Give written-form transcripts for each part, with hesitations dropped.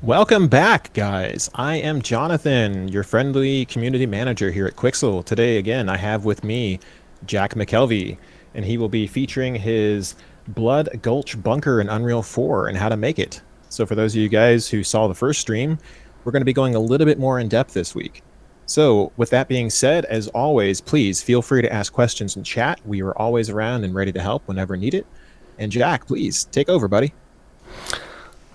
Welcome back, guys. I am Jonathan, your friendly community manager here at Quixel. Today, again, I have with me Jack McKelvie, and he will be featuring his Blood Gulch bunker in Unreal 4 and how to make it. So for those of you guys who saw the first stream, we're going to be going a little bit more in depth this week. So with that being said, as always, please feel free to ask questions in chat. We are always around and ready to help whenever needed. And Jack, please take over, buddy.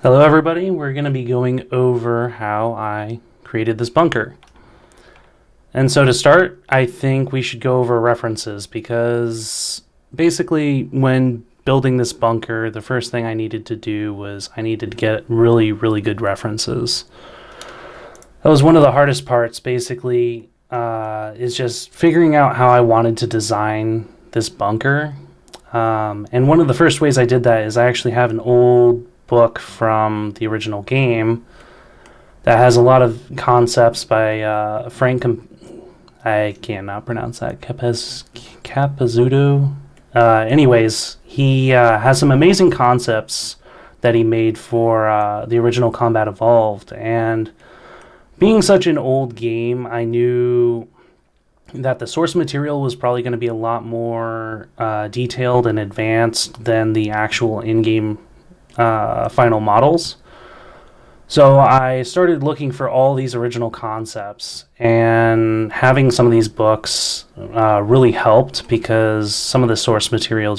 Hello everybody, we're going to be going over how I created this bunker. And so to start, I think we should go over references because basically when building this bunker, the first thing I needed to do was I needed to get really good references. That was one of the hardest parts basically, is just figuring out how I wanted to design this bunker. And one of the first ways I did that is I actually have an old book from the original game that has a lot of concepts by Frank. I cannot pronounce that. Capizzuto. Anyways, he has some amazing concepts that he made for the original Combat Evolved. And being such an old game, I knew that the source material was probably going to be a lot more detailed and advanced than the actual in-game final models. So I started looking for all these original concepts, and having some of these books really helped because some of the source material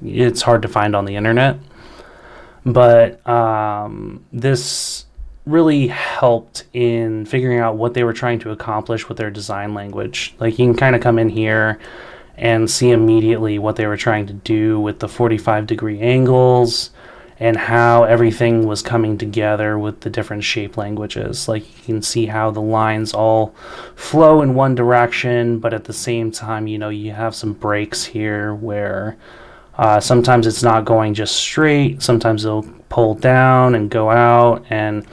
it's hard to find on the internet. But this really helped in figuring out what they were trying to accomplish with their design language. Like, you can kind of come in here and see immediately what they were trying to do with the 45-degree angles and how everything was coming together with the different shape languages. Like, you can see how the lines all flow in one direction, but at the same time, you have some breaks here where sometimes it's not going just straight, sometimes it'll pull down and go out, and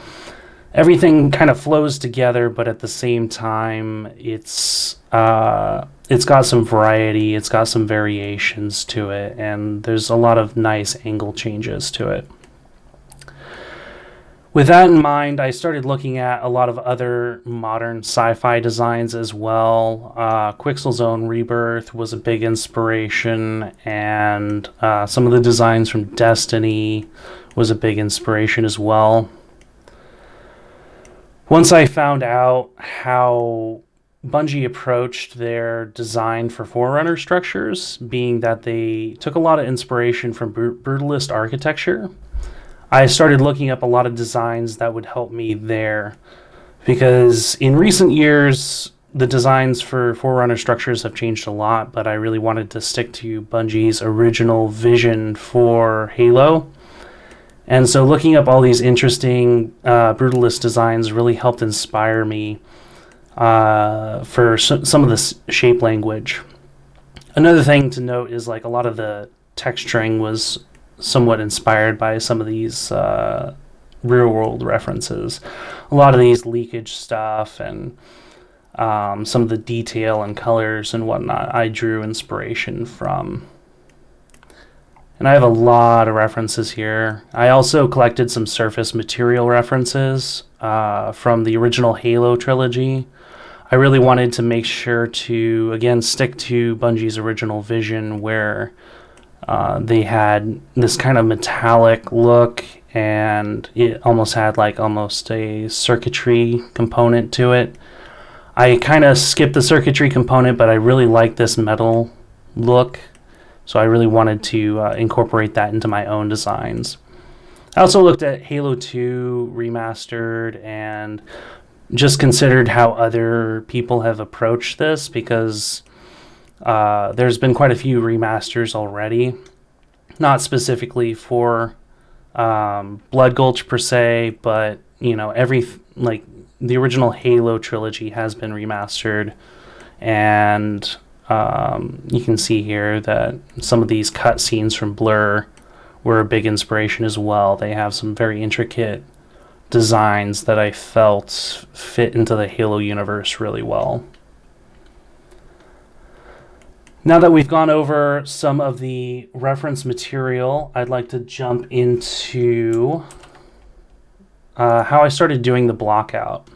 everything kind of flows together, but at the same time, it's got some variety, it's got some variations to it, and there's a lot of nice angle changes to it. With that in mind, I started looking at a lot of other modern sci-fi designs as well. Quixel's own Rebirth was a big inspiration, and some of the designs from Destiny was a big inspiration as well. Once I found out how Bungie approached their design for Forerunner structures, being that they took a lot of inspiration from brutalist architecture, I started looking up a lot of designs that would help me there. Because in recent years, the designs for Forerunner structures have changed a lot, but I really wanted to stick to Bungie's original vision for Halo. And so looking up all these interesting brutalist designs really helped inspire me for some of the shape language. Another thing to note is like a lot of the texturing was somewhat inspired by some of these real world references. A lot of these leakage stuff and some of the detail and colors and whatnot I drew inspiration from. And I have a lot of references here. I also collected some surface material references from the original Halo trilogy. I really wanted to make sure to, again, stick to Bungie's original vision where they had this kind of metallic look, and it almost had like almost a circuitry component to it. I kind of skipped the circuitry component, but I really like this metal look, so I really wanted to incorporate that into my own designs. I also looked at Halo 2 Remastered and just considered how other people have approached this, because there's been quite a few remasters already, not specifically for Blood Gulch per se, but like the original Halo trilogy has been remastered, and you can see here that some of these cutscenes from Blur were a big inspiration as well. They have some very intricate designs that I felt fit into the Halo universe really well. Now that we've gone over some of the reference material, I'd like to jump into how I started doing the blockout.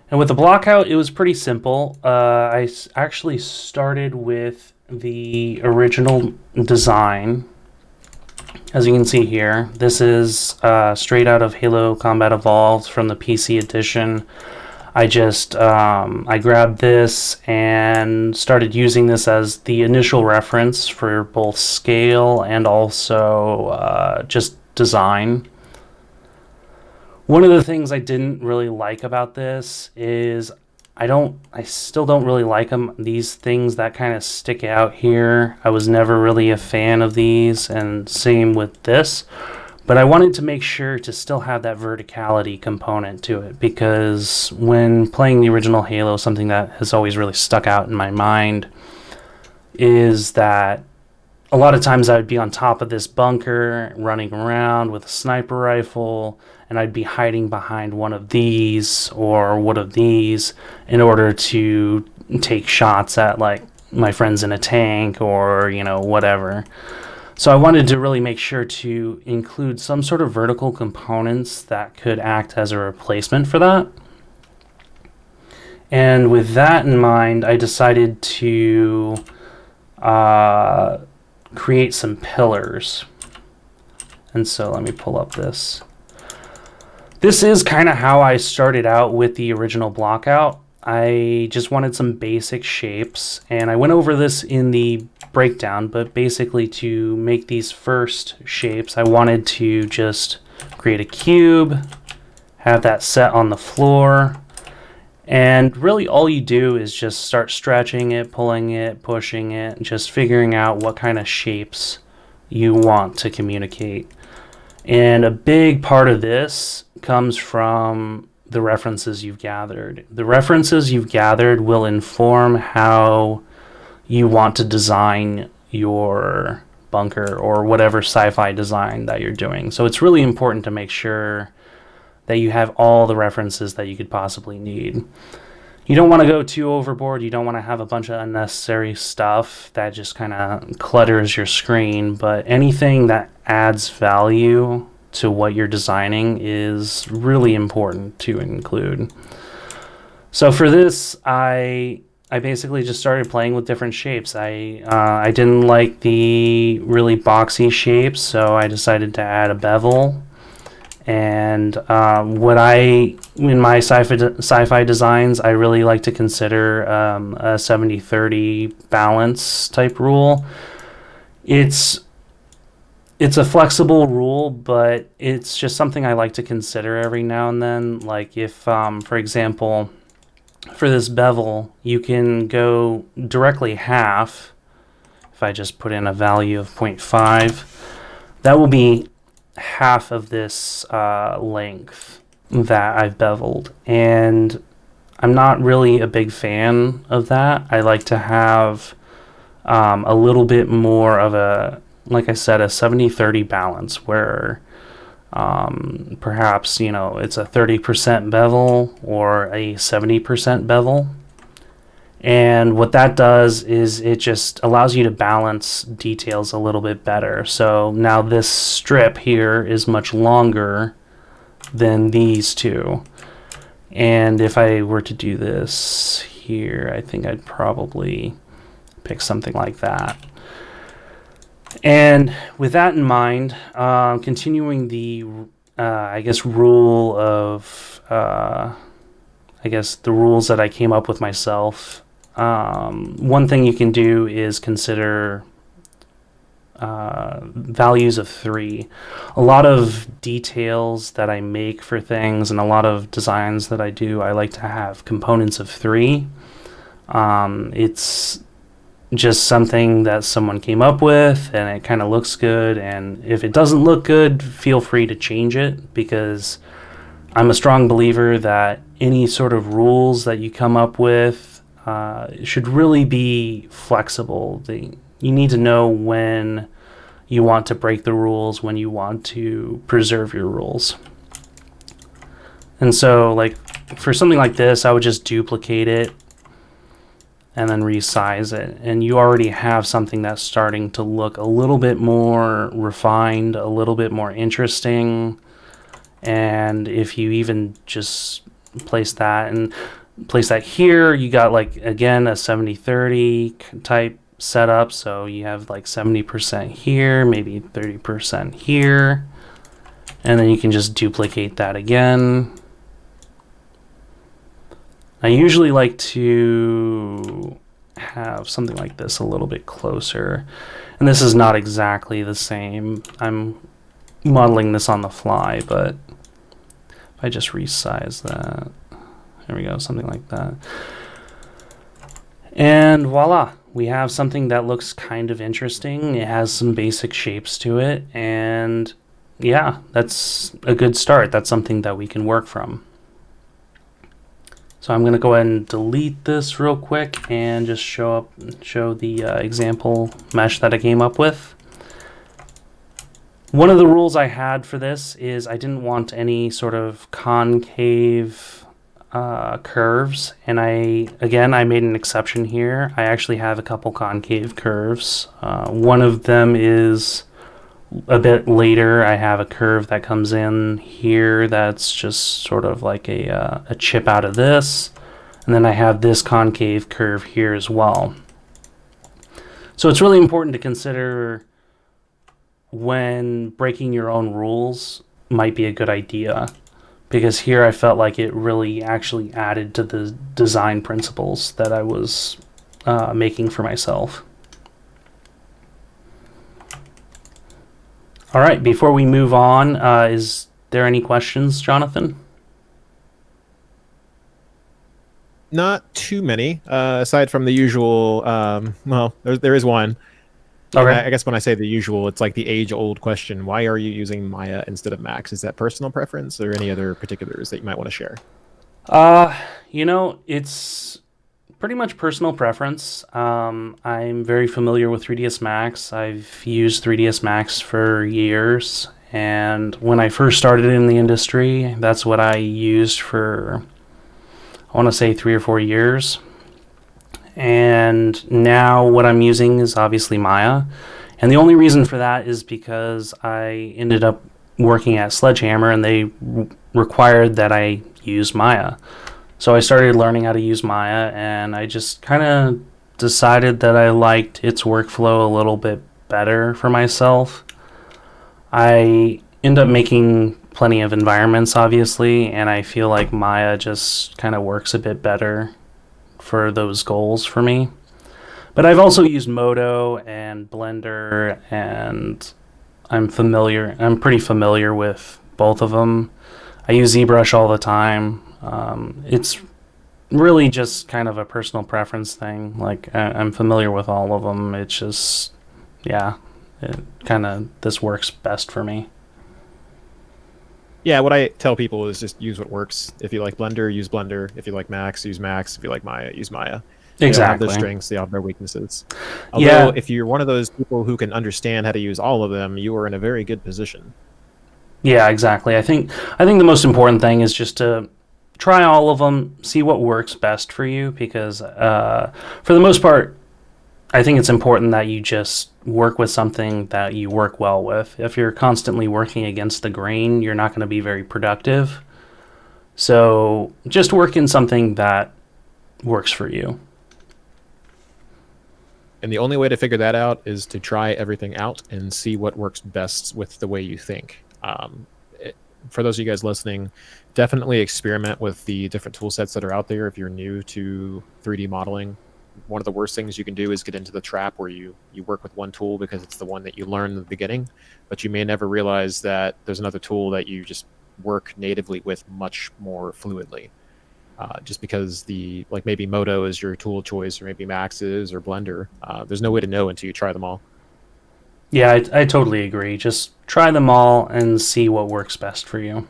And with the blockout, it was pretty simple. I actually started with the original design. As you can see here, this is straight out of Halo Combat Evolved from the PC edition. I just I grabbed this and started using this as the initial reference for both scale and also just design. One of the things I didn't really like about this is I still don't really like them. These things that kind of stick out here, I was never really a fan of these, and same with this. But I wanted to make sure to still have that verticality component to it, because when playing the original Halo, something that has always really stuck out in my mind is that a lot of times I would be on top of this bunker running around with a sniper rifle, and I'd be hiding behind one of these or one of these in order to take shots at like my friends in a tank or, you know, whatever. So I wanted to really make sure to include some sort of vertical components that could act as a replacement for that. And with that in mind, I decided to create some pillars. And so let me pull up this. This is kind of how I started out with the original blockout. I just wanted some basic shapes, and I went over this in the breakdown, but basically to make these first shapes, I wanted to just create a cube, have that set on the floor, and really all you do is just start stretching it, pulling it, pushing it, just figuring out what kind of shapes you want to communicate. And a big part of this comes from the references you've gathered. The references you've gathered will inform how you want to design your bunker or whatever sci-fi design that you're doing. So it's really important to make sure that you have all the references that you could possibly need. You don't want to go too overboard. You don't want to have a bunch of unnecessary stuff that just kind of clutters your screen, but anything that adds value to what you're designing is really important to include. So for this, I basically just started playing with different shapes. I didn't like the really boxy shapes, so I decided to add a bevel. And in my sci-fi designs, I really like to consider a 70-30 balance type rule. It's a flexible rule, but it's just something I like to consider every now and then. Like if, for example, for this bevel, you can go directly half. If I just put in a value of 0.5, that will be half of this length that I've beveled. And I'm not really a big fan of that. I like to have a little bit more of a, like I said, a 70-30 balance where perhaps, you know, it's a 30% bevel or a 70% bevel. And what that does is it just allows you to balance details a little bit better. So now this strip here is much longer than these two. And if I were to do this here, I think I'd probably pick something like that. And with that in mind, continuing the, I guess, rule of, I guess, the rules that I came up with myself. One thing you can do is consider values of 3. A lot of details that I make for things and a lot of designs that I do, I like to have components of 3. It's just something that someone came up with and it kind of looks good, and if it doesn't look good, feel free to change it, because I'm a strong believer that any sort of rules that you come up with should really be flexible. You need to know when you want to break the rules, when you want to preserve your rules. And so, like, for something like this, I would just duplicate it and then resize it, and you already have something that's starting to look a little bit more refined, a little bit more interesting, And if you even just place that here, you got like, again, a 70-30 type setup. So you have like 70% here, maybe 30% here. And then you can just duplicate that again. I usually like to have something like this a little bit closer. And this is not exactly the same. I'm modeling this on the fly, but if I just resize that, there we go, something like that. And voila, we have something that looks kind of interesting. It has some basic shapes to it, and yeah, that's a good start. That's something that we can work from. So I'm going to go ahead and delete this real quick and just show the example mesh that I came up with. One of the rules I had for this is I didn't want any sort of concave curves, and I made an exception here. I actually have a couple concave curves. One of them is a bit later. I have a curve that comes in here that's just sort of like a chip out of this, and then I have this concave curve here as well. So it's really important to consider when breaking your own rules might be a good idea, because here I felt like it really actually added to the design principles that I was making for myself. All right, before we move on, is there any questions, Jonathan? Not too many, aside from the usual. Well, there is one. Okay. I guess when I say the usual, it's like the age-old question: why are you using Maya instead of Max? Is that personal preference, or any other particulars that you might want to share? It's pretty much personal preference. I'm very familiar with 3ds Max. I've used 3ds Max for years, and when I first started in the industry, that's what I used for, I want to say, 3 or 4 years. And now what I'm using is obviously Maya. And the only reason for that is because I ended up working at Sledgehammer, and they required that I use Maya. So I started learning how to use Maya, and I just kind of decided that I liked its workflow a little bit better for myself. I end up making plenty of environments, obviously, and I feel like Maya just kind of works a bit better for those goals for me. But I've also used Modo and Blender, and I'm pretty familiar with both of them. I use ZBrush all the time. It's really just kind of a personal preference thing. Like, I'm familiar with all of them. It's just, yeah, this works best for me. Yeah, what I tell people is just use what works. If you like Blender, use Blender. If you like Max, use Max. If you like Maya, use Maya. They all have their strengths, they all have their weaknesses. Although, if you're one of those people who can understand how to use all of them, you are in a very good position. Yeah, exactly. I think the most important thing is just to try all of them, see what works best for you, because for the most part, I think it's important that you just work with something that you work well with. If you're constantly working against the grain, you're not going to be very productive. So just work in something that works for you. And the only way to figure that out is to try everything out and see what works best with the way you think. For those of you guys listening, definitely experiment with the different tool sets that are out there if you're new to 3D modeling. One of the worst things you can do is get into the trap where you work with one tool because it's the one that you learn in the beginning, but you may never realize that there's another tool that you just work natively with much more fluidly. Just because maybe Modo is your tool of choice, or maybe Max is, or Blender. There's no way to know until you try them all. Yeah, I totally agree. Just try them all and see what works best for you.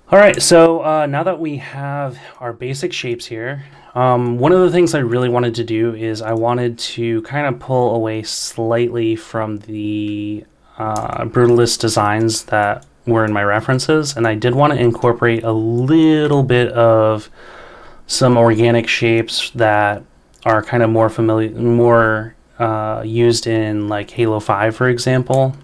All right, so now that we have our basic shapes here, one of the things I really wanted to do is I wanted to kind of pull away slightly from the brutalist designs that were in my references, and I did want to incorporate a little bit of some organic shapes that are kind of more familiar, more used in like Halo 5, for example.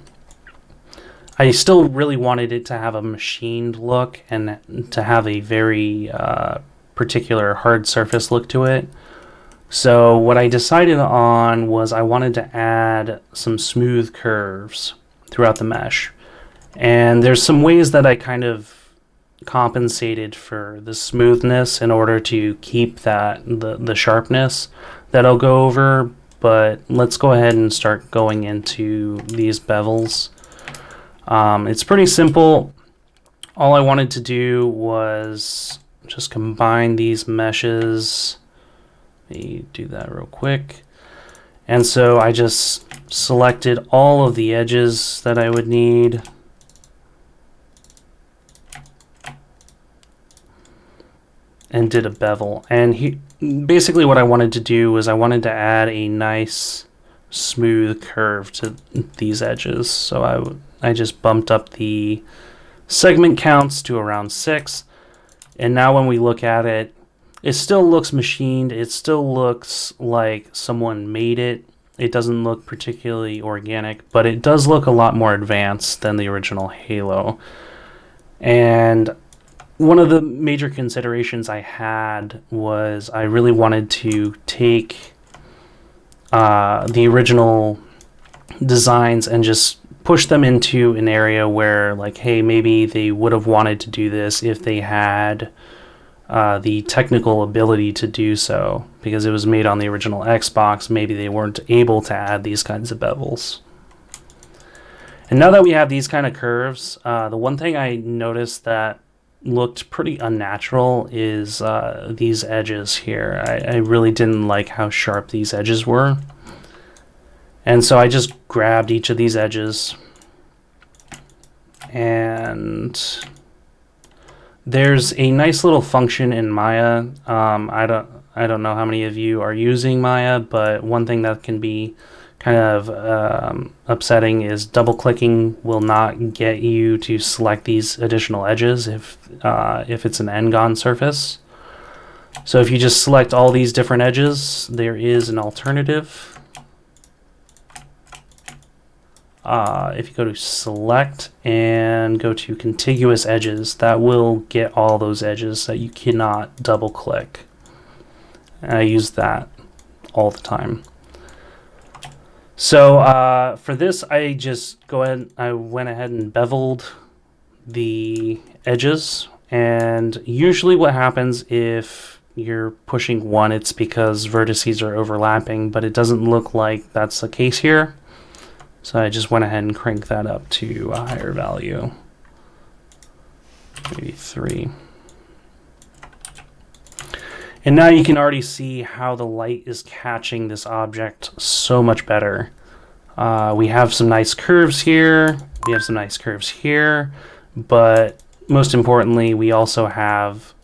I still really wanted it to have a machined look and to have a very particular hard surface look to it. So what I decided on was I wanted to add some smooth curves throughout the mesh. And there's some ways that I kind of compensated for the smoothness in order to keep the sharpness that I'll go over. But let's go ahead and start going into these bevels. It's pretty simple. All I wanted to do was just combine these meshes. Let me do that real quick. And so I just selected all of the edges that I would need. And did a bevel. And basically what I wanted to do was I wanted to add a nice smooth curve to these edges. So I just bumped up the segment counts to around 6. And now when we look at it, it still looks machined. It still looks like someone made it. It doesn't look particularly organic, but it does look a lot more advanced than the original Halo. And one of the major considerations I had was I really wanted to take the original designs and just push them into an area where, like, hey, maybe they would have wanted to do this if they had the technical ability to do so, because it was made on the original Xbox. Maybe they weren't able to add these kinds of bevels. And now that we have these kind of curves, the one thing I noticed that looked pretty unnatural is these edges here. I really didn't like how sharp these edges were. And so I just grabbed each of these edges, and there's a nice little function in Maya. I don't know how many of you are using Maya, but one thing that can be kind of upsetting is double clicking will not get you to select these additional edges if it's an n-gon surface. So if you just select all these different edges, there is an alternative. If you go to select and go to contiguous edges, that will get all those edges that you cannot double click. And I use that all the time. So for this, I went ahead and beveled the edges. And usually what happens if you're pushing one, it's because vertices are overlapping, but it doesn't look like that's the case here. So I just went ahead and cranked that up to a higher value, maybe 3. And now you can already see how the light is catching this object so much better. We have some nice curves here, we have some nice curves here, but most importantly, we also have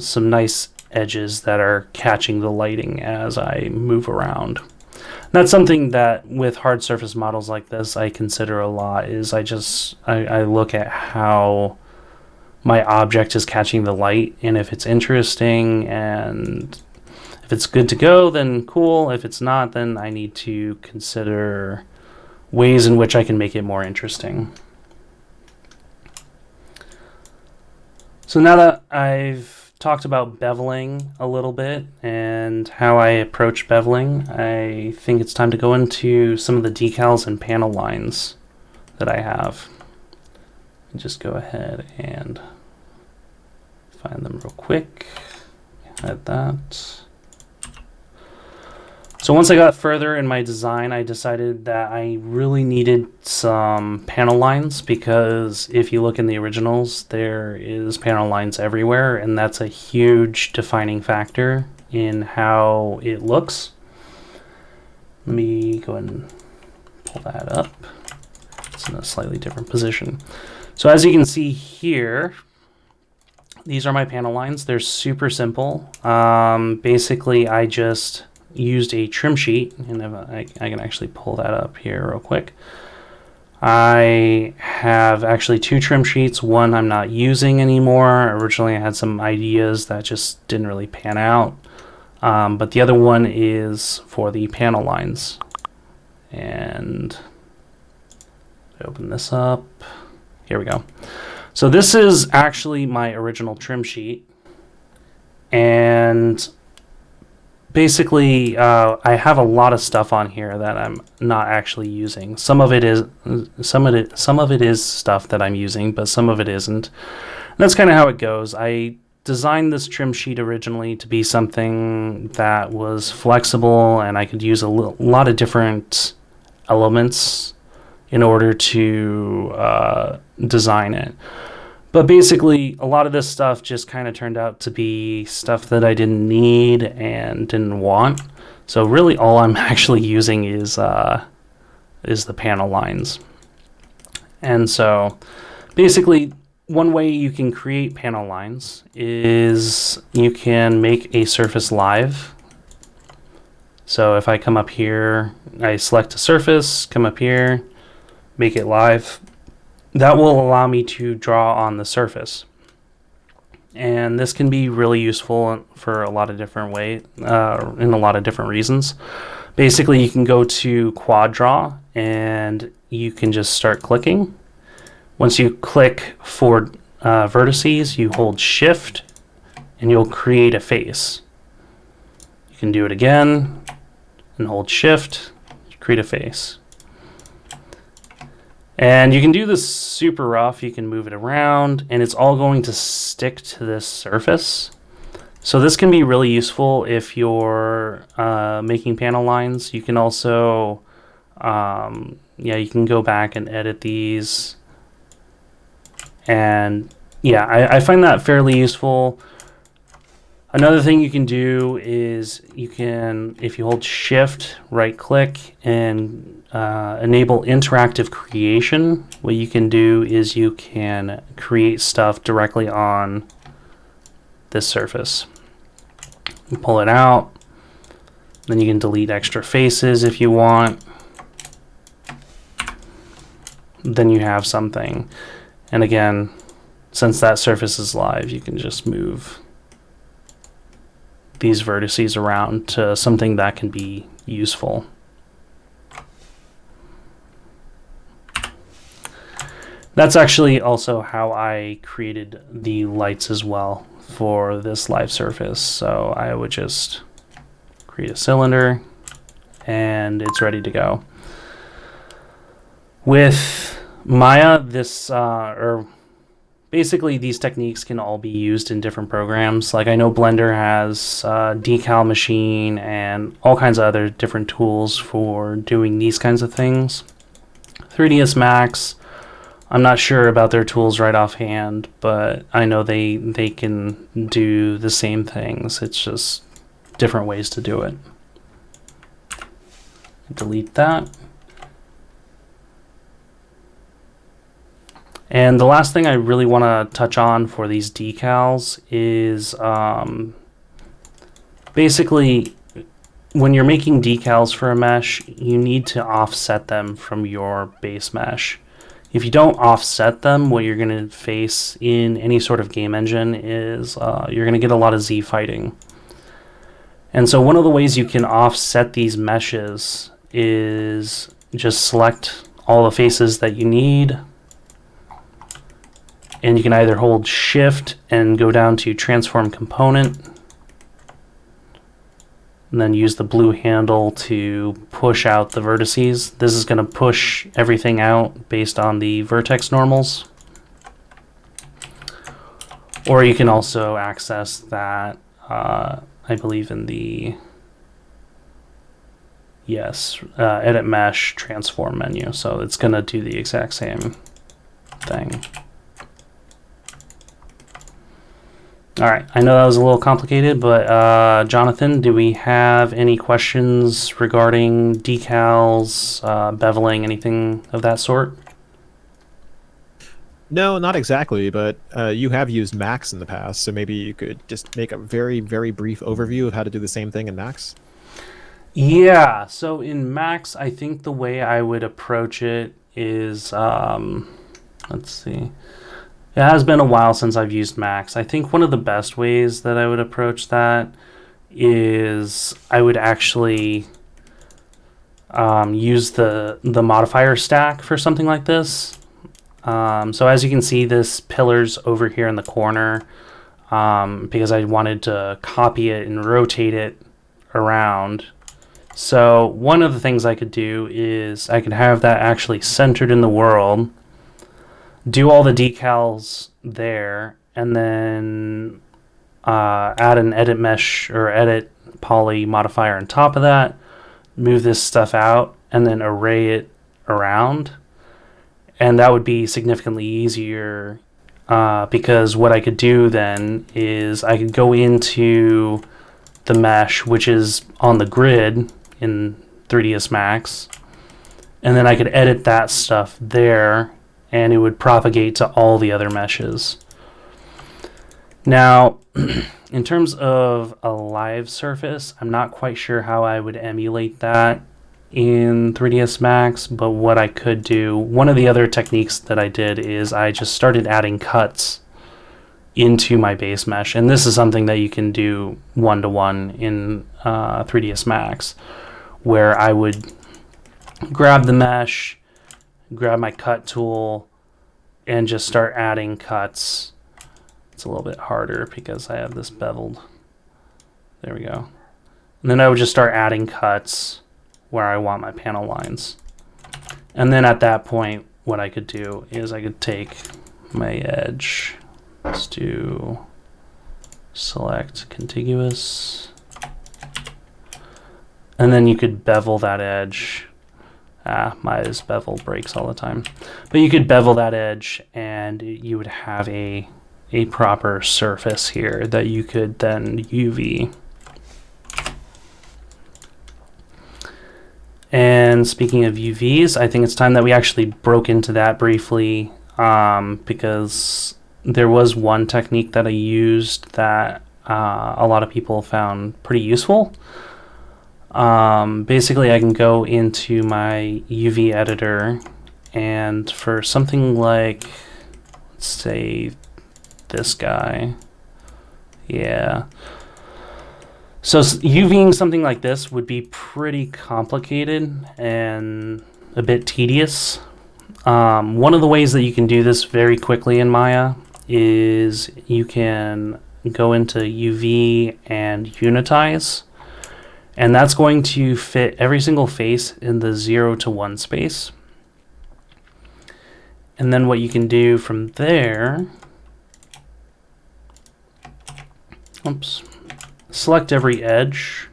some nice edges that are catching the lighting as I move around. That's something that with hard surface models like this I consider a lot, is I look at how my object is catching the light, and if it's interesting and if it's good to go, then cool. If it's not, then I need to consider ways in which I can make it more interesting. So now that I've talked about beveling a little bit and how I approach beveling, I think it's time to go into some of the decals and panel lines that I have. Just go ahead and find them real quick. Add that. So once I got further in my design, I decided that I really needed some panel lines, because if you look in the originals, there is panel lines everywhere, and that's a huge defining factor in how it looks. Let me go ahead and pull that up. It's in a slightly different position. So as you can see here, these are my panel lines. They're super simple. Basically, I just used a trim sheet, and if I can actually pull that up here real quick. I have actually 2 trim sheets. One I'm not using anymore. Originally I had some ideas that just didn't really pan out, but the other one is for the panel lines. And open this up. Here we go. So this is actually my original trim sheet. And basically, I have a lot of stuff on here that I'm not actually using. Some of it is stuff that I'm using, but some of it isn't. And that's kind of how it goes. I designed this trim sheet originally to be something that was flexible, and I could use a lot of different elements in order to design it. But basically, a lot of this stuff just kind of turned out to be stuff that I didn't need and didn't want. So really, all I'm actually using is the panel lines. And so, basically, one way you can create panel lines is you can make a surface live. So if I come up here, I select a surface, come up here, make it live. That will allow me to draw on the surface. And this can be really useful for a lot of different ways, in a lot of different reasons. Basically, you can go to Quad Draw and you can just start clicking. Once you click for vertices, you hold Shift and you'll create a face. You can do it again and hold Shift, create a face. And you can do this super rough. You can move it around and it's all going to stick to this surface. So this can be really useful if you're making panel lines. You can also, you can go back and edit these. And yeah, I find that fairly useful. Another thing you can do is you can, if you hold Shift, right click, and enable interactive creation, what you can do is you can create stuff directly on this surface. You pull it out, then you can delete extra faces if you want. Then you have something. And again, since that surface is live, you can just move these vertices around to something that can be useful. That's actually also how I created the lights as well for this live surface. So I would just create a cylinder and it's ready to go. With Maya, basically these techniques can all be used in different programs. Like I know Blender has Decal Machine and all kinds of other different tools for doing these kinds of things. 3ds Max, I'm not sure about their tools right offhand, but I know they can do the same things. It's just different ways to do it. Delete that. And the last thing I really want to touch on for these decals is basically when you're making decals for a mesh, you need to offset them from your base mesh. If you don't offset them, what you're going to face in any sort of game engine is you're going to get a lot of Z fighting. And so one of the ways you can offset these meshes is just select all the faces that you need. And you can either hold Shift and go down to Transform Component, and then use the blue handle to push out the vertices. This is going to push everything out based on the vertex normals. Or you can also access that, I believe, in the Edit Mesh Transform menu. So it's going to do the exact same thing. All right, I know that was a little complicated, but Jonathan, do we have any questions regarding decals, beveling, anything of that sort? No, not exactly, but you have used Max in the past, so maybe you could just make a very, very brief overview of how to do the same thing in Max. Yeah, so in Max, I think the way I would approach it is, let's see. It has been a while since I've used Max. I think one of the best ways that I would approach that is I would actually use the modifier stack for something like this. So as you can see, this pillar's over here in the corner because I wanted to copy it and rotate it around. So one of the things I could do is I could have that actually centered in the world, do all the decals there, and then add an edit mesh or edit poly modifier on top of that, move this stuff out, and then array it around. And that would be significantly easier because what I could do then is I could go into the mesh, which is on the grid in 3ds Max, and then I could edit that stuff there, and it would propagate to all the other meshes. Now, in terms of a live surface, I'm not quite sure how I would emulate that in 3ds Max, but what I could do, one of the other techniques that I did is I just started adding cuts into my base mesh, and this is something that you can do one-to-one in 3ds Max, where I would grab the mesh, grab my cut tool, and just start adding cuts. It's a little bit harder because I have this beveled. There we go. And then I would just start adding cuts where I want my panel lines. And then at that point, what I could do is I could take my edge. Let's do select contiguous. And then you could bevel that edge. My bevel breaks all the time. But you could bevel that edge and you would have a proper surface here that you could then UV. And speaking of UVs, I think it's time that we actually broke into that briefly because there was one technique that I used that a lot of people found pretty useful. Basically, I can go into my UV editor, and for something like, let's say, this guy, yeah. So UVing something like this would be pretty complicated and a bit tedious. One of the ways that you can do this very quickly in Maya is you can go into UV and unitize, and that's going to fit every single face in the 0 to 1 space. And then what you can do from there, select every edge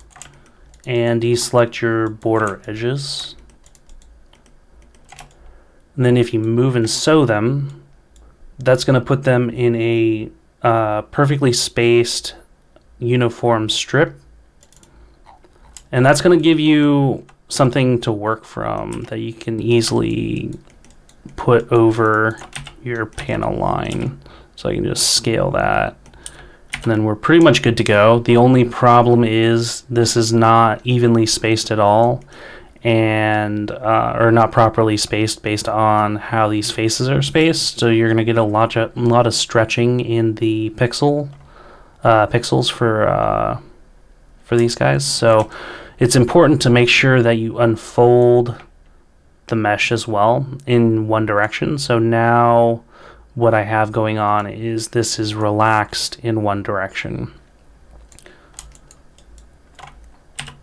and deselect your border edges. And then if you move and sew them, that's going to put them in a perfectly spaced uniform strip. And that's going to give you something to work from that you can easily put over your panel line. So I can just scale that. And then we're pretty much good to go. The only problem is this is not evenly spaced at all, and or not properly spaced based on how these faces are spaced. So you're going to get a lot of stretching in the pixels for these guys. So it's important to make sure that you unfold the mesh as well in one direction. So now what I have going on is this is relaxed in one direction.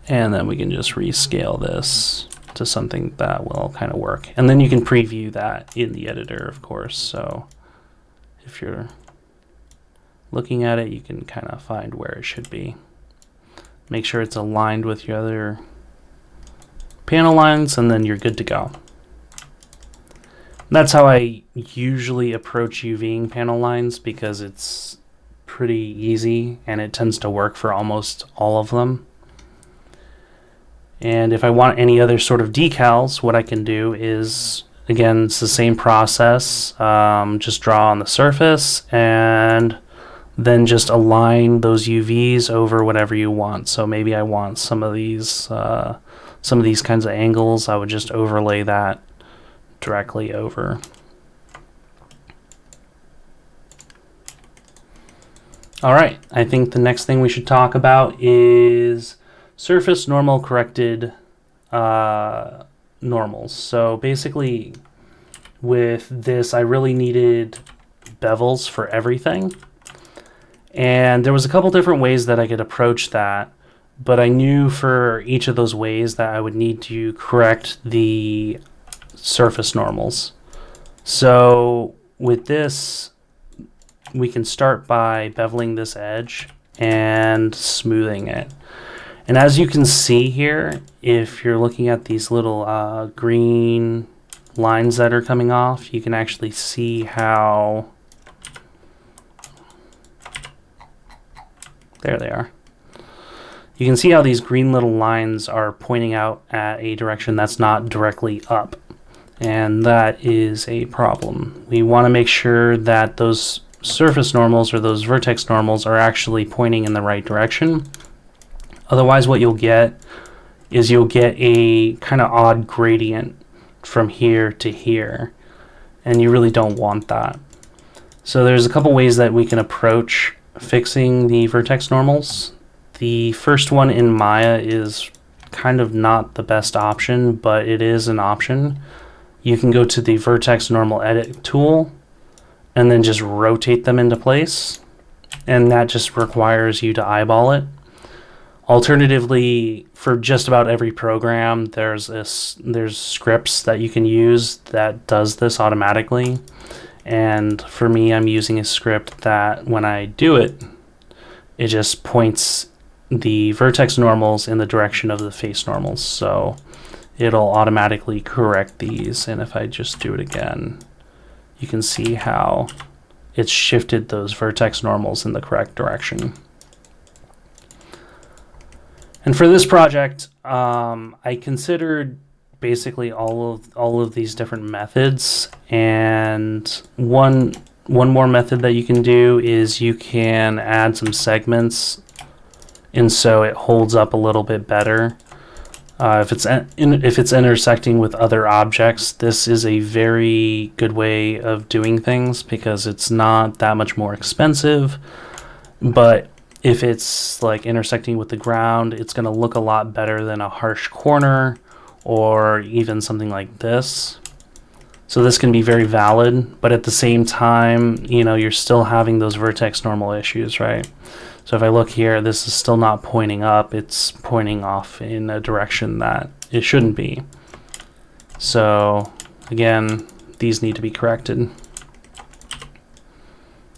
And then we can just rescale this to something that will kind of work. And then you can preview that in the editor, of course. So if you're looking at it, you can kind of find where it should be. Make sure it's aligned with your other panel lines, and then you're good to go. That's how I usually approach UVing panel lines because it's pretty easy and it tends to work for almost all of them. And if I want any other sort of decals, what I can do is, again, it's the same process. Just draw on the surface and then just align those UVs over whatever you want. So maybe I want some of these kinds of angles. I would just overlay that directly over. All right, I think the next thing we should talk about is surface normal corrected normals. So basically with this, I really needed bevels for everything. And there was a couple different ways that I could approach that, but I knew for each of those ways that I would need to correct the surface normals. So with this, we can start by beveling this edge and smoothing it. And as you can see here, if you're looking at these little green lines that are coming off, you can actually see how, there they are. You can see how these green little lines are pointing out at a direction that's not directly up. And that is a problem. We want to make sure that those surface normals or those vertex normals are actually pointing in the right direction. Otherwise, what you'll get is you'll get a kind of odd gradient from here to here, and you really don't want that. So there's a couple ways that we can approach fixing the vertex normals. The first one in Maya is kind of not the best option, but it is an option. You can go to the vertex normal edit tool and then just rotate them into place, and that just requires you to eyeball it. Alternatively, for just about every program, there's scripts that you can use that does this automatically. And for me, I'm using a script that when I do it, it just points the vertex normals in the direction of the face normals. So it'll automatically correct these. And if I just do it again, you can see how it's shifted those vertex normals in the correct direction. And for this project, I considered basically all of these different methods, and one more method that you can do is you can add some segments, and so it holds up a little bit better. If it's intersecting with other objects, this is a very good way of doing things because it's not that much more expensive, but if it's like intersecting with the ground, it's going to look a lot better than a harsh corner or even something like this. So this can be very valid, but at the same time, you know, you're still having those vertex normal issues, right? So if I look here, this is still not pointing up, it's pointing off in a direction that it shouldn't be. So again, these need to be corrected.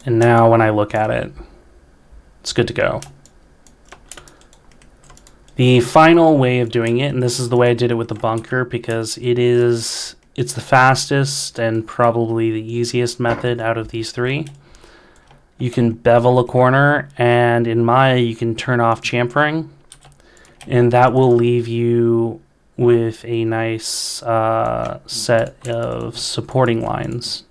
And now when I look at it, it's good to go. The final way of doing it, and this is the way I did it with the bunker because it's the fastest and probably the easiest method out of these three. You can bevel a corner, and in Maya you can turn off chamfering, and that will leave you with a nice set of supporting lines.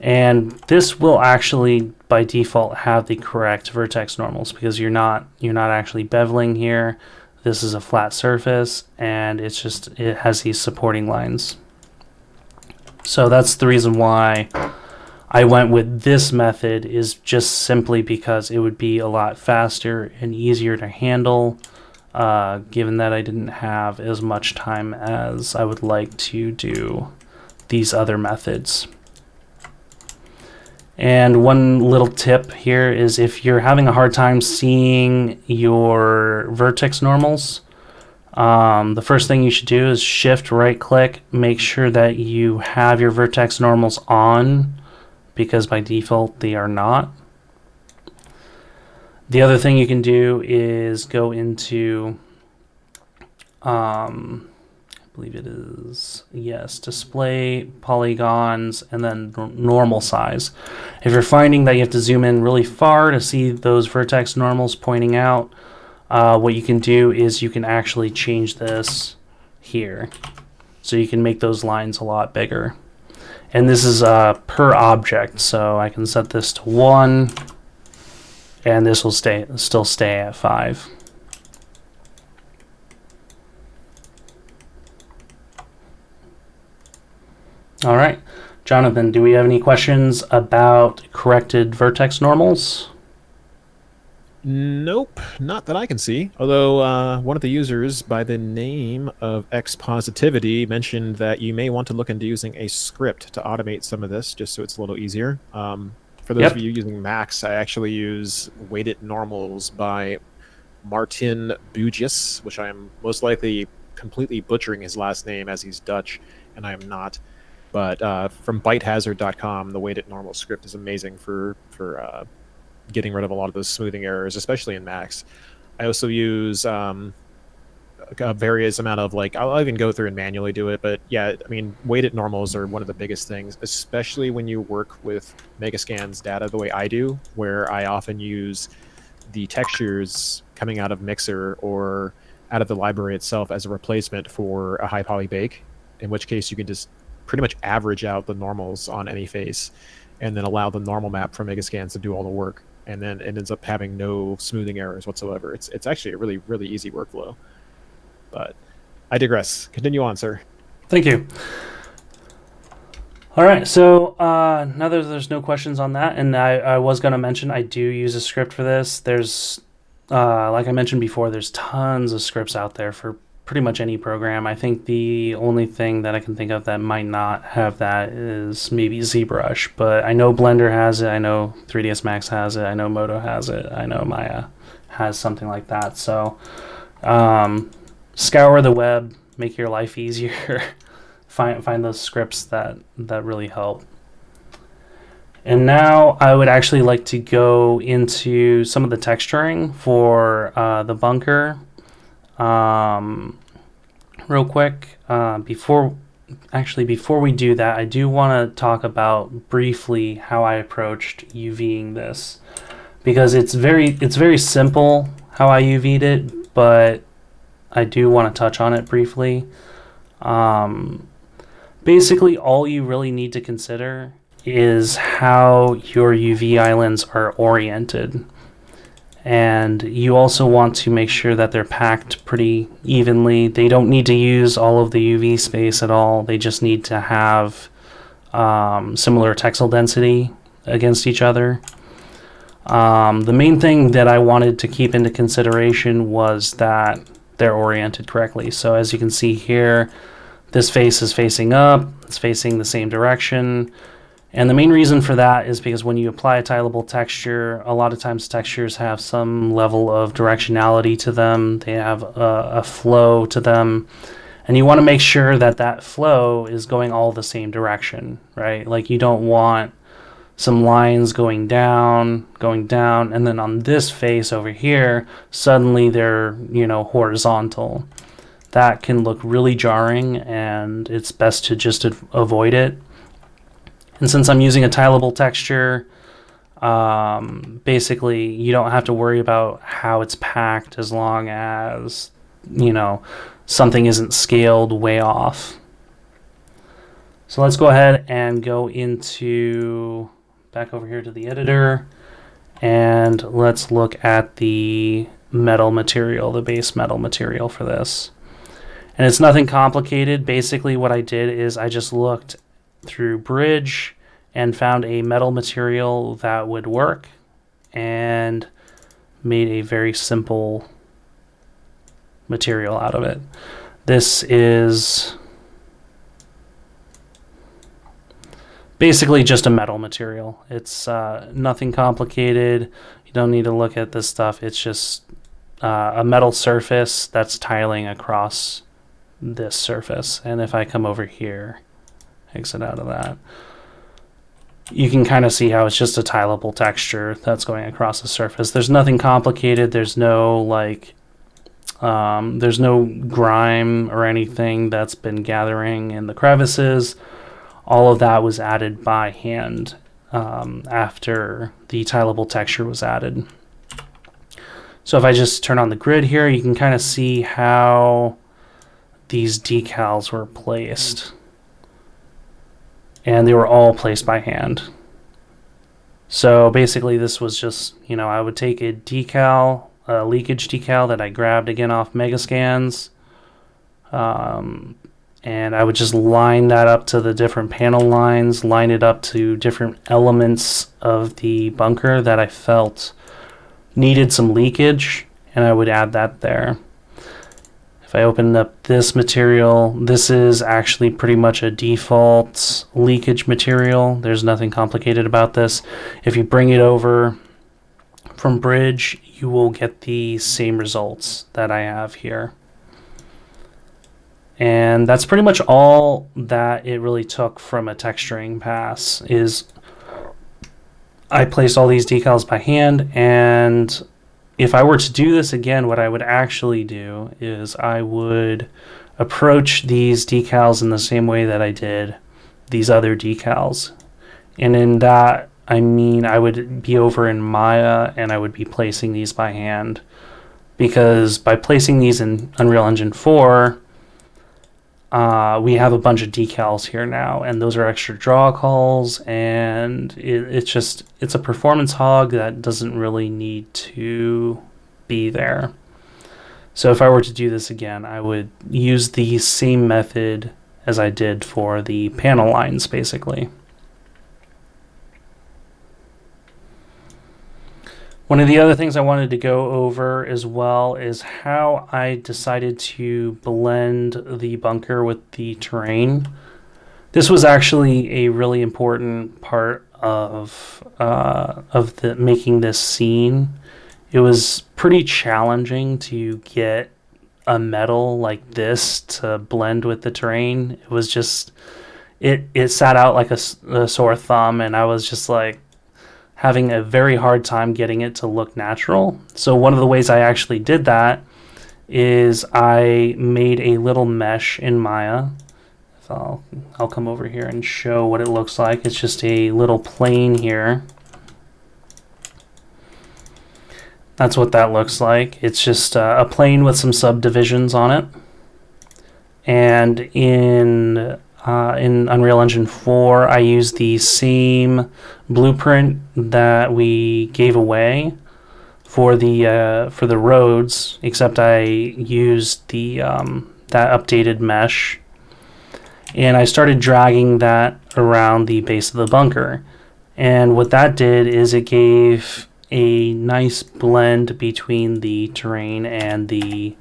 And this will actually by default have the correct vertex normals because you're not actually beveling here. This is a flat surface, and it has these supporting lines. So that's the reason why I went with this method, is just simply because it would be a lot faster and easier to handle, given that I didn't have as much time as I would like to do these other methods. And one little tip here is if you're having a hard time seeing your vertex normals, the first thing you should do is shift right click, make sure that you have your vertex normals on, because by default they are not. The other thing you can do is go into, I believe it is, yes, display polygons and then normal size. If you're finding that you have to zoom in really far to see those vertex normals pointing out, what you can do is you can actually change this here. So you can make those lines a lot bigger. And this is per object, so I can set this to 1, and this will still stay at 5. All right, Jonathan, do we have any questions about corrected vertex normals? Nope, not that I can see. Although one of the users by the name of X Positivity mentioned that you may want to look into using a script to automate some of this, just so it's a little easier. For those of Yep. you using Macs, I actually use Weighted Normals by Martin Bugis, which I am most likely completely butchering his last name as he's Dutch, and I am not. But from ByteHazard.com, the Weighted Normal script is amazing for getting rid of a lot of those smoothing errors, especially in Macs. I also use a various amount of like I'll even go through and manually do it, but yeah, I mean weighted normals are one of the biggest things, especially when you work with Megascan's data the way I do, where I often use the textures coming out of Mixer or out of the library itself as a replacement for a high poly bake, in which case you can just pretty much average out the normals on any face and then allow the normal map from Megascans to do all the work. And then it ends up having no smoothing errors whatsoever. It's actually a really easy workflow. But I digress. Continue on, sir. Thank you. All right, so now that there's no questions on that, and I was going to mention I do use a script for this. There's, like I mentioned before, there's tons of scripts out there for pretty much any program. I think the only thing that I can think of that might not have that is maybe ZBrush, but I know Blender has it. I know 3ds Max has it. I know Modo has it. I know Maya has something like that. So scour the web, make your life easier. Find those scripts that really help. And now I would actually like to go into some of the texturing for the bunker real quick. Before we do that, I do want to talk about briefly how I approached UVing this, because it's very simple how I UV'd it, but I do want to touch on it briefly. Basically, all you really need to consider is how your UV islands are oriented. And you also want to make sure that they're packed pretty evenly. They don't need to use all of the UV space at all. They just need to have similar texel density against each other. The main thing that I wanted to keep into consideration was that they're oriented correctly. So as you can see here, this face is facing up, it's facing the same direction. And the main reason for that is because when you apply a tileable texture, a lot of times textures have some level of directionality to them. They have a flow to them. And you want to make sure that that flow is going all the same direction, right? Like you don't want some lines going down, and then on this face over here, suddenly they're, horizontal. That can look really jarring, and it's best to just avoid it. And since I'm using a tileable texture, basically you don't have to worry about how it's packed as long as, something isn't scaled way off. So let's go ahead and go back over here to the editor, and let's look at the metal material, the base metal material for this. And it's nothing complicated. Basically what I did is I just looked through Bridge and found a metal material that would work and made a very simple material out of it. This is basically just a metal material. It's nothing complicated. You don't need to look at this stuff. It's just a metal surface that's tiling across this surface. And if I come over here, exit out of that, you can kind of see how it's just a tileable texture that's going across the surface. There's nothing complicated. There's no there's no grime or anything that's been gathering in the crevices. All of that was added by hand after the tileable texture was added. So if I just turn on the grid here, you can kind of see how these decals were placed. And they were all placed by hand. So basically this was just, I would take a decal, a leakage decal that I grabbed again off Megascans, and I would just line that up to the different panel lines, line it up to different elements of the bunker that I felt needed some leakage, and I would add that there. If I open up this material, this is actually pretty much a default leakage material. There's nothing complicated about this. If you bring it over from Bridge, you will get the same results that I have here. And that's pretty much all that it really took from a texturing pass. Is I placed all these decals by hand, and if I were to do this again, what I would actually do is I would approach these decals in the same way that I did these other decals. And in that, I mean, I would be over in Maya and I would be placing these by hand. Because by placing these in Unreal Engine 4, we have a bunch of decals here now, and those are extra draw calls, and it's a performance hog that doesn't really need to be there. So if I were to do this again, I would use the same method as I did for the panel lines, basically. One of the other things I wanted to go over as well is how I decided to blend the bunker with the terrain. This was actually a really important part of making this scene. It was pretty challenging to get a metal like this to blend with the terrain. It was just, it sat out like a sore thumb, and I was just like, having a very hard time getting it to look natural. So one of the ways I actually did that is I made a little mesh in Maya. So I'll come over here and show what it looks like. It's just a little plane here. That's what that looks like. It's just a plane with some subdivisions on it. And in Unreal Engine 4, I used the same blueprint that we gave away for the roads, except I used the that updated mesh, and I started dragging that around the base of the bunker. And what that did is it gave a nice blend between the terrain and the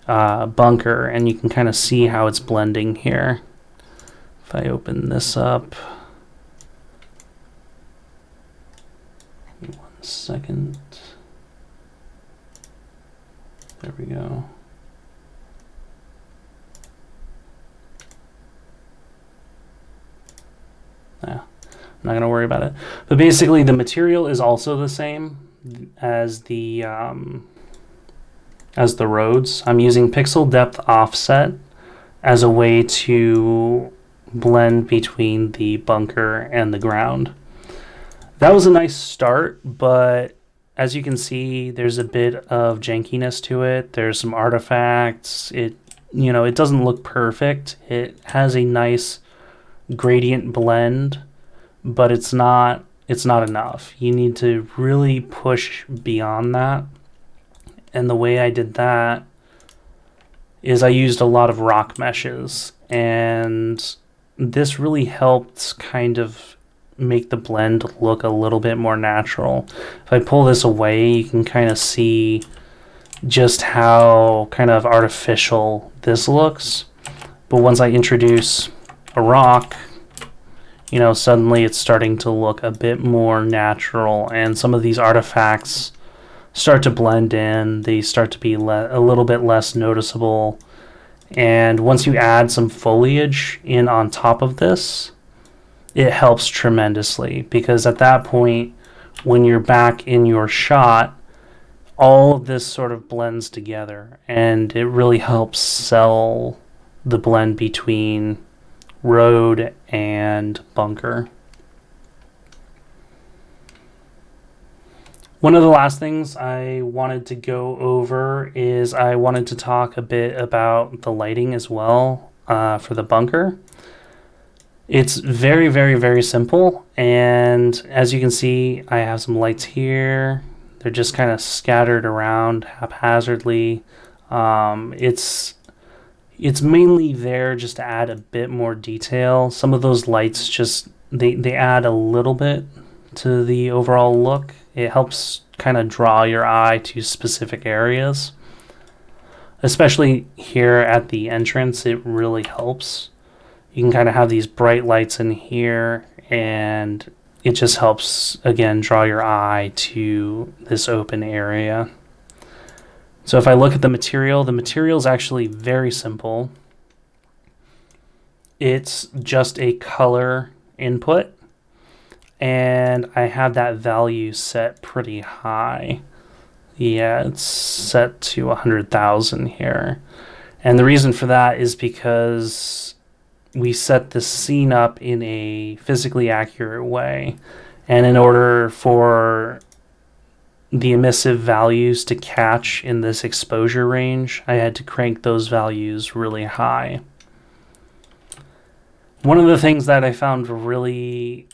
bunker, and you can kind of see how it's blending here. If I open this up, give me 1 second. There we go. Yeah, I'm not going to worry about it. But basically, the material is also the same as the roads. I'm using pixel depth offset as a way to blend between the bunker and the ground. That was a nice start, but as you can see, there's a bit of jankiness to it. There's some artifacts. It doesn't look perfect. It has a nice gradient blend, but it's not enough. You need to really push beyond that. And the way I did that is I used a lot of rock meshes, and this really helped kind of make the blend look a little bit more natural. If I pull this away, you can kind of see just how kind of artificial this looks. But once I introduce a rock, suddenly it's starting to look a bit more natural, and some of these artifacts start to blend in. They start to be a little bit less noticeable. And once you add some foliage in on top of this, it helps tremendously, because at that point, when you're back in your shot, all of this sort of blends together, and it really helps sell the blend between road and bunker. One of the last things I wanted to go over is I wanted to talk a bit about the lighting as well for the bunker. It's very, very, very simple, and as you can see, I have some lights here. They're just kind of scattered around haphazardly. It's mainly there just to add a bit more detail. Some of those lights just they add a little bit to the overall look. It helps kind of draw your eye to specific areas. Especially here at the entrance, it really helps. You can kind of have these bright lights in here, and it just helps, again, draw your eye to this open area. So if I look at the material is actually very simple. It's just a color input, and I have that value set pretty high. Yeah, it's set to 100,000 here. And the reason for that is because we set the scene up in a physically accurate way. And in order for the emissive values to catch in this exposure range, I had to crank those values really high. One of the things that I found really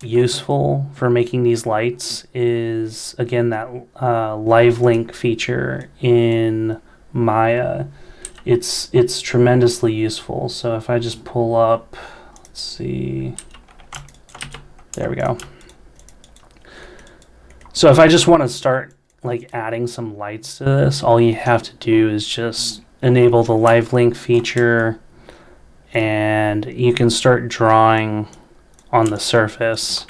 useful for making these lights is, again, that Livelink feature in Maya. It's tremendously useful. So if I just pull up, let's see, there we go. So if I just want to start like adding some lights to this, all you have to do is just enable the Livelink feature, and you can start drawing on the surface.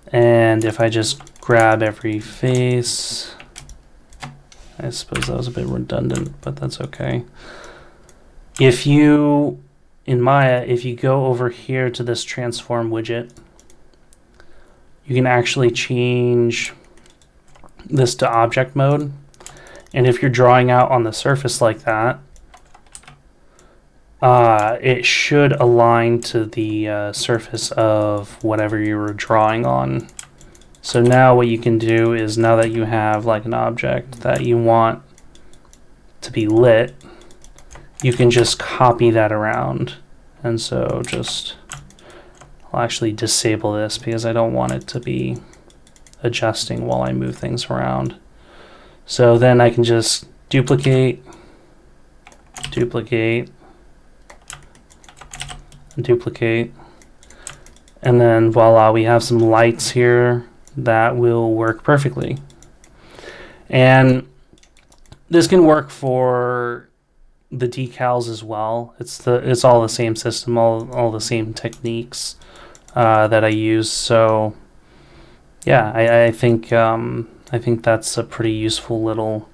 And if I just grab every face, I suppose that was a bit redundant, but that's okay. If you, in Maya, if you go over here to this transform widget, you can actually change this to object mode. And if you're drawing out on the surface like that, it should align to the surface of whatever you were drawing on. So now what you can do is, now that you have like an object that you want to be lit, you can just copy that around. And so just, I'll actually disable this because I don't want it to be adjusting while I move things around. So then I can just duplicate, duplicate, duplicate, and then voila, we have some lights here that will work perfectly. And this can work for the decals as well. It's all the same system, all the same techniques that I use. So yeah, I think that's a pretty useful little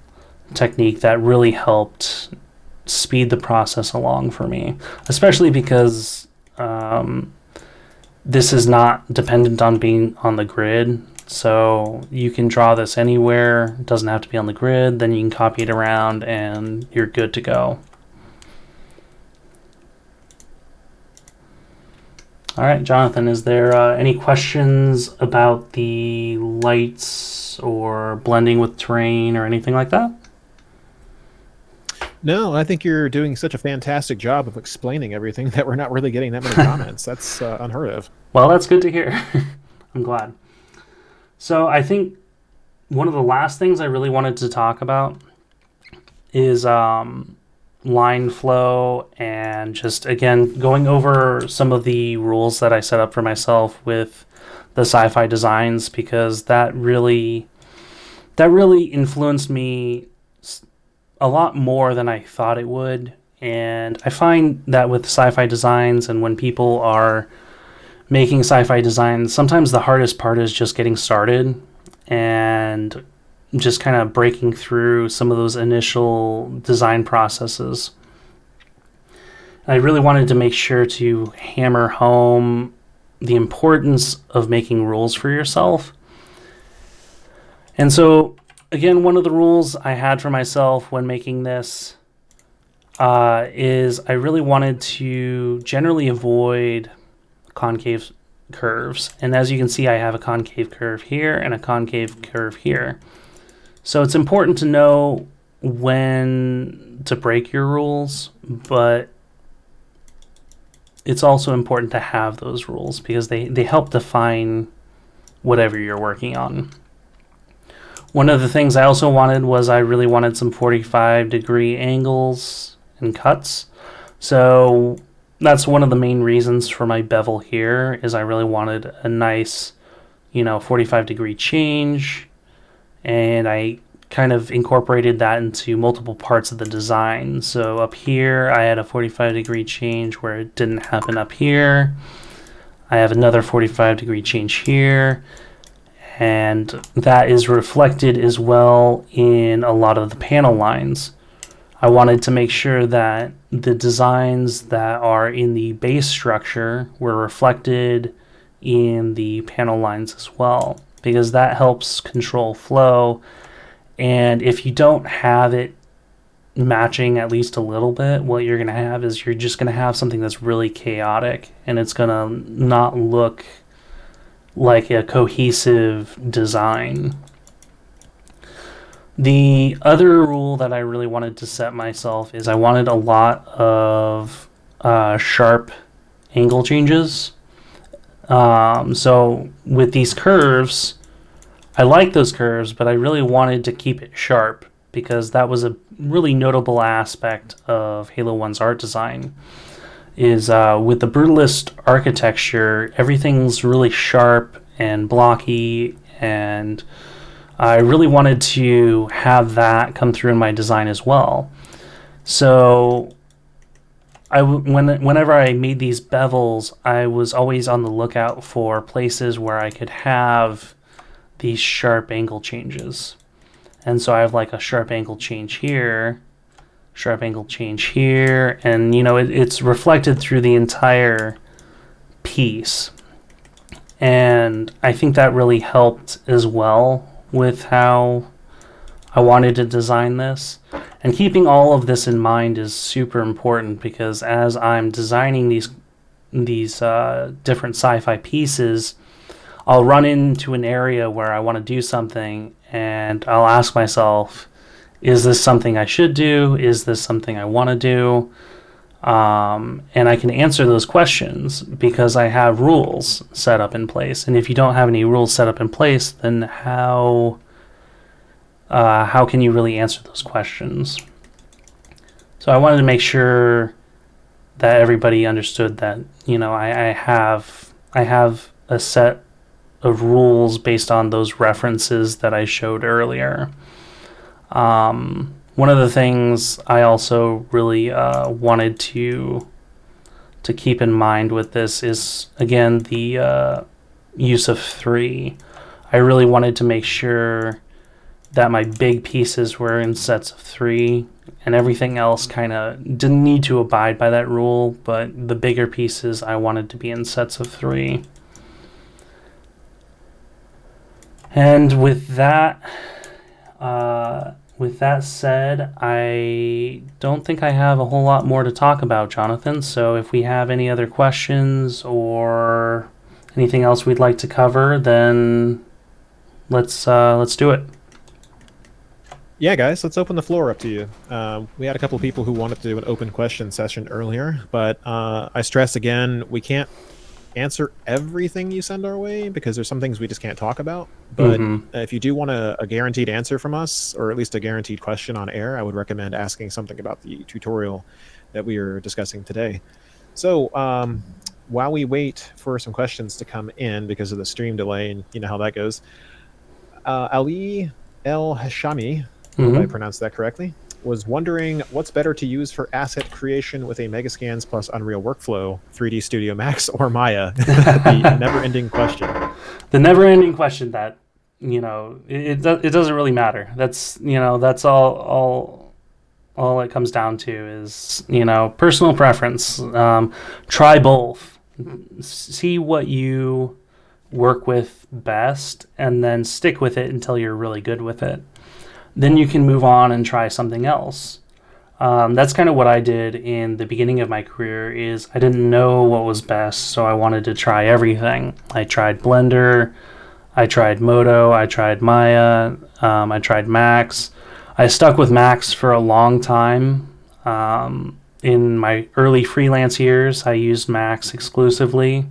technique that really helped speed the process along for me, especially because this is not dependent on being on the grid. So you can draw this anywhere. It doesn't have to be on the grid. Then you can copy it around and you're good to go. All right, Jonathan, is there any questions about the lights or blending with terrain or anything like that? No, I think you're doing such a fantastic job of explaining everything that we're not really getting that many comments. That's unheard of. Well, that's good to hear. I'm glad. So I think one of the last things I really wanted to talk about is line flow, and just, again, going over some of the rules that I set up for myself with the sci-fi designs, because that really influenced me a lot more than I thought it would. And I find that with sci-fi designs, and when people are making sci-fi designs, sometimes the hardest part is just getting started and just kind of breaking through some of those initial design processes. And I really wanted to make sure to hammer home the importance of making rules for yourself. And so, again, one of the rules I had for myself when making this is I really wanted to generally avoid concave curves. And as you can see, I have a concave curve here and a concave curve here. So it's important to know when to break your rules, but it's also important to have those rules because they help define whatever you're working on. One of the things I also wanted was I really wanted some 45-degree angles and cuts. So that's one of the main reasons for my bevel here, is I really wanted a nice, 45-degree change. and I kind of incorporated that into multiple parts of the design. So up here, I had a 45-degree change where it didn't happen up here. I have another 45-degree change here, and that is reflected as well in a lot of the panel lines. I wanted to make sure that the designs that are in the base structure were reflected in the panel lines as well, because that helps control flow. And if you don't have it matching at least a little bit, what you're going to have is you're just going to have something that's really chaotic, and it's going to not look like a cohesive design. The other rule that I really wanted to set myself is I wanted a lot of sharp angle changes. So with these curves, I like those curves, but I really wanted to keep it sharp because that was a really notable aspect of Halo 1's art design. Is with the brutalist architecture, everything's really sharp and blocky, and I really wanted to have that come through in my design as well. So whenever I made these bevels, I was always on the lookout for places where I could have these sharp angle changes. And so I have like a sharp angle change here, sharp angle change here, and it's reflected through the entire piece. And I think that really helped as well with how I wanted to design this. And keeping all of this in mind is super important, because as I'm designing these different sci-fi pieces, I'll run into an area where I want to do something, and I'll ask myself, is this something I should do? Is this something I want to do? And I can answer those questions because I have rules set up in place. And if you don't have any rules set up in place, then how can you really answer those questions? So I wanted to make sure that everybody understood that I have a set of rules based on those references that I showed earlier. One of the things I also really wanted to keep in mind with this is, again, the use of 3. I really wanted to make sure that my big pieces were in sets of 3, and everything else kind of didn't need to abide by that rule, but the bigger pieces I wanted to be in sets of 3. And with that said, I don't think I have a whole lot more to talk about, Jonathan. So if we have any other questions or anything else we'd like to cover, then let's do it. Yeah, guys, let's open the floor up to you. We had a couple of people who wanted to do an open question session earlier, but I stress again, we can't answer everything you send our way because there's some things we just can't talk about. But if you do want a guaranteed answer from us, or at least a guaranteed question on air, I would recommend asking something about the tutorial that we are discussing today. So while we wait for some questions to come in because of the stream delay, and you know how that goes, Ali El Hashami, if I pronounced that correctly, was wondering what's better to use for asset creation with a Megascans plus Unreal workflow, 3D Studio Max or Maya? The never-ending question. The never-ending question that, it doesn't really matter. That's all it comes down to is, personal preference. Try both. See what you work with best, and then stick with it until you're really good with it. Then you can move on and try something else. That's kind of what I did in the beginning of my career. Is I didn't know what was best, so I wanted to try everything. I tried Blender, I tried Modo, I tried Maya, I tried Max. I stuck with Max for a long time. In my early freelance years, I used Max exclusively.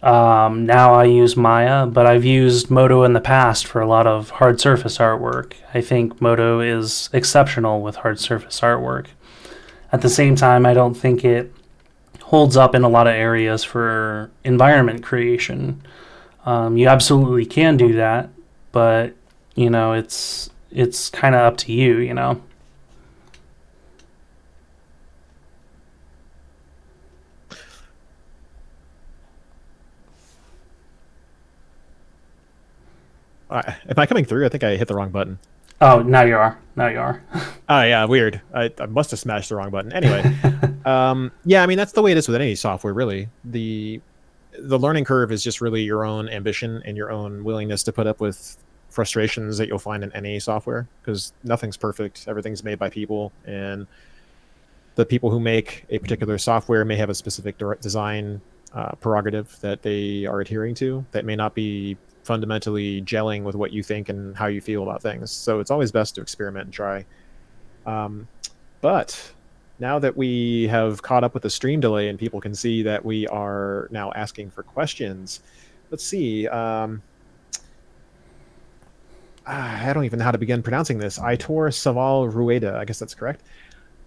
Now I use Maya, but I've used Modo in the past for a lot of hard surface artwork. I think Modo is exceptional with hard surface artwork. At the same time, I don't think it holds up in a lot of areas for environment creation. You absolutely can do that, but it's kind of up to you. Am I coming through? I think I hit the wrong button. Oh, now you are. Now you are. Oh yeah, weird. I must have smashed the wrong button. Anyway, yeah, I mean that's the way it is with any software, really. The learning curve is just really your own ambition and your own willingness to put up with frustrations that you'll find in any software, because nothing's perfect. Everything's made by people, and the people who make a particular software may have a specific design prerogative that they are adhering to that may not be fundamentally gelling with what you think and how you feel about things. So it's always best to experiment and try. But now that we have caught up with the stream delay and people can see that we are now asking for questions, let's see. I don't even know how to begin pronouncing this. Aitor Saval Rueda, I guess that's correct.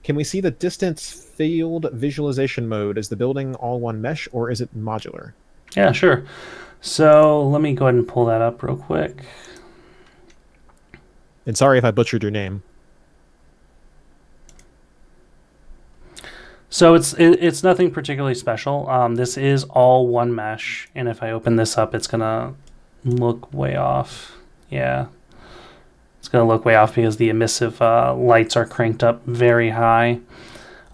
Can we see the distance field visualization mode? Is the building all one mesh or is it modular? Yeah, sure. So let me go ahead and pull that up real quick. And sorry if I butchered your name. So it's nothing particularly special. This is all one mesh, and if I open this up, it's gonna look way off. Yeah, it's gonna look way off because the emissive lights are cranked up very high.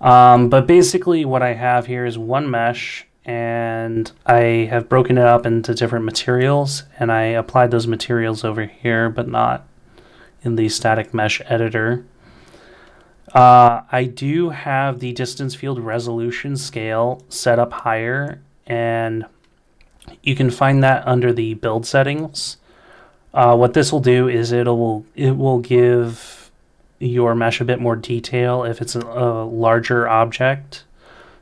But basically, what I have here is one mesh, and I have broken it up into different materials, and I applied those materials over here, but not in the static mesh editor. I do have the distance field resolution scale set up higher, and you can find that under the build settings. What this will do is it will give your mesh a bit more detail if it's a larger object.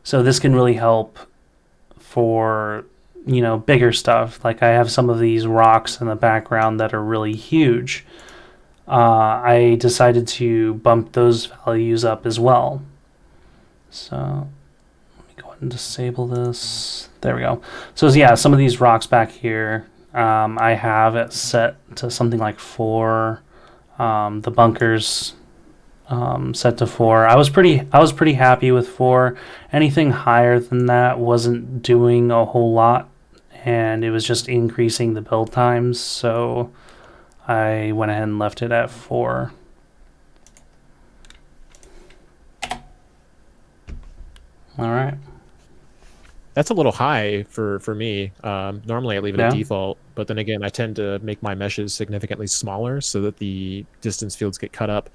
So this can really help for bigger stuff. Like I have some of these rocks in the background that are really huge. I decided to bump those values up as well. So let me go ahead and disable this. There we go. So yeah, some of these rocks back here, I have it set to something like 4. The bunkers set to 4. I was pretty happy with 4. Anything higher than that wasn't doing a whole lot, and it was just increasing the build times. So I went ahead and left it at 4. All right. That's a little high for me. Normally I leave it at default, but then again, I tend to make my meshes significantly smaller so that the distance fields get cut up.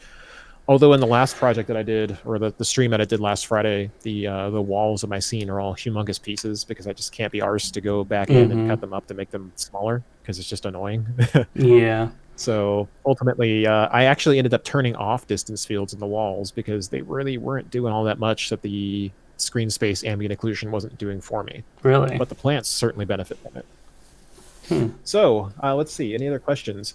Although in the last project that I did, or the stream that I did last Friday, the walls of my scene are all humongous pieces because I just can't be arsed to go back in and cut them up to make them smaller because it's just annoying. Yeah. So ultimately, I actually ended up turning off distance fields in the walls because they really weren't doing all that much that the screen space ambient occlusion wasn't doing for me. Really? But the plants certainly benefit from it. So let's see. Any other questions?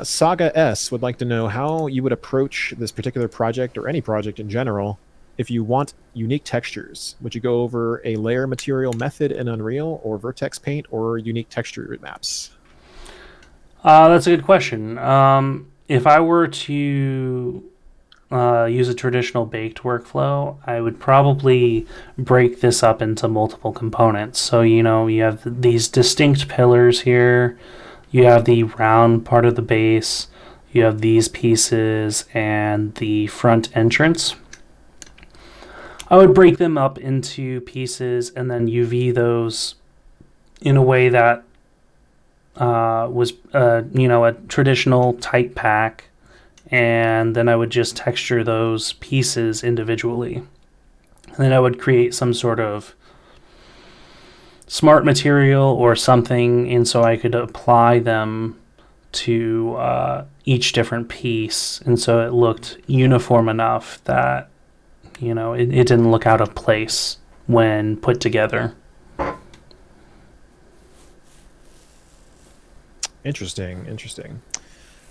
Saga S would like to know how you would approach this particular project or any project in general if you want unique textures. Would you go over a layer material method in Unreal or vertex paint or unique texture maps? That's a good question. If I were to use a traditional baked workflow, I would probably break this up into multiple components. So, you have these distinct pillars here. You have the round part of the base. You have these pieces and the front entrance. I would break them up into pieces and then UV those in a way that was a traditional tight pack, and then I would just texture those pieces individually. And then I would create some sort of smart material or something, and so I could apply them to each different piece, and so it looked uniform enough that it didn't look out of place when put together. Interesting.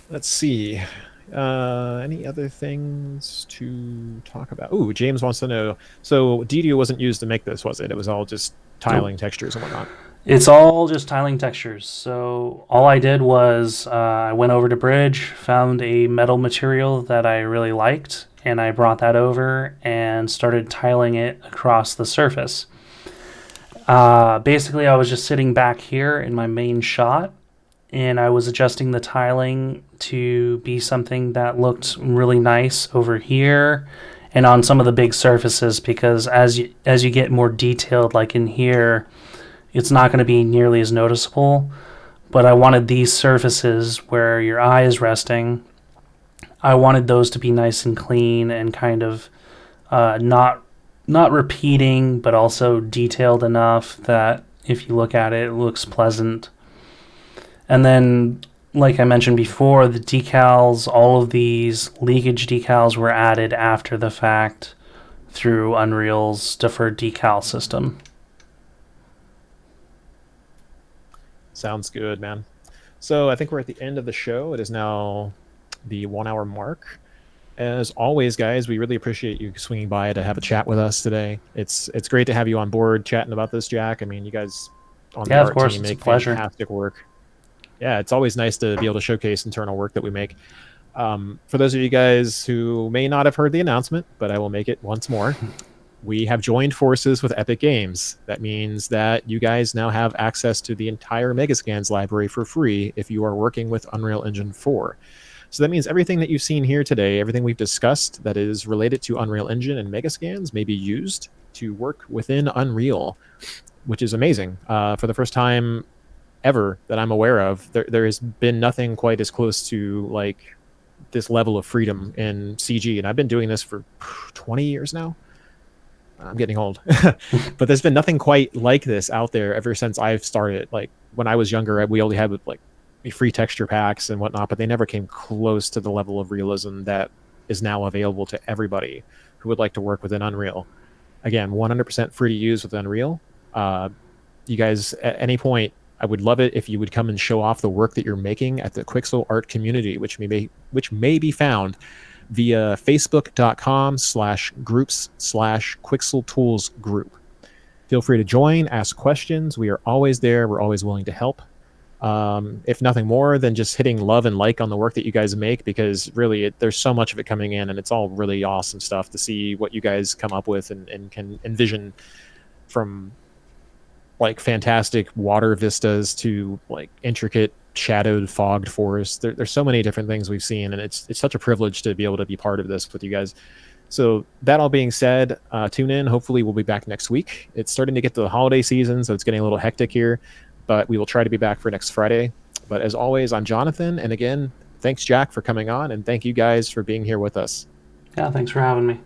Let's see. Any other things to talk about? Ooh, James wants to know. So DDO wasn't used to make this, was it? It was all just tiling textures and whatnot. It's all just tiling textures. So all I did was I went over to Bridge, found a metal material that I really liked, and I brought that over and started tiling it across the surface. Basically, I was just sitting back here in my main shot, and I was adjusting the tiling to be something that looked really nice over here and on some of the big surfaces, because as you get more detailed, like in here, it's not going to be nearly as noticeable. But I wanted these surfaces where your eye is resting, I wanted those to be nice and clean and kind of not repeating, but also detailed enough that if you look at it, it looks pleasant. And then, like I mentioned before, the decals, all of these leakage decals were added after the fact through Unreal's deferred decal system. Sounds good, man. So I think we're at the end of the show. It is now the 1 hour mark. As always, guys, we really appreciate you swinging by to have a chat with us today. It's great to have you on board chatting about this, Jack. I mean, you guys on the Yeah, of art course, team it's a make pleasure. fantastic work. Yeah, it's always nice to be able to showcase internal work that we make. For those of you guys who may not have heard the announcement, but I will make it once more. We have joined forces with Epic Games. That means that you guys now have access to the entire Megascans library for free if you are working with Unreal Engine 4. So that means everything that you've seen here today, everything we've discussed that is related to Unreal Engine and Megascans may be used to work within Unreal, which is amazing. For the first time ever that I'm aware of, there has been nothing quite as close to like this level of freedom in CG. And I've been doing this for 20 years now. I'm getting old, but there's been nothing quite like this out there ever since I've started. Like when I was younger, we only had like free texture packs and whatnot, but they never came close to the level of realism that is now available to everybody who would like to work within Unreal. Again, 100% free to use with Unreal. You guys, at any point, I would love it if you would come and show off the work that you're making at the Quixel art community, which may be found via facebook.com/groups/Quixel Tools group. Feel free to join, ask questions. We are always there. We're always willing to help. If nothing more than just hitting love and like on the work that you guys make, because really there's so much of it coming in and it's all really awesome stuff to see what you guys come up with and can envision, from like fantastic water vistas to like intricate shadowed fogged forest. There's so many different things we've seen, and it's such a privilege to be able to be part of this with you guys. So that all being said, tune in. Hopefully we'll be back next week. It's starting to get to the holiday season, so it's getting a little hectic here, but we will try to be back for next Friday. But as always, I'm Jonathan, and again, thanks Jack for coming on, and thank you guys for being here with us. Yeah, thanks for having me.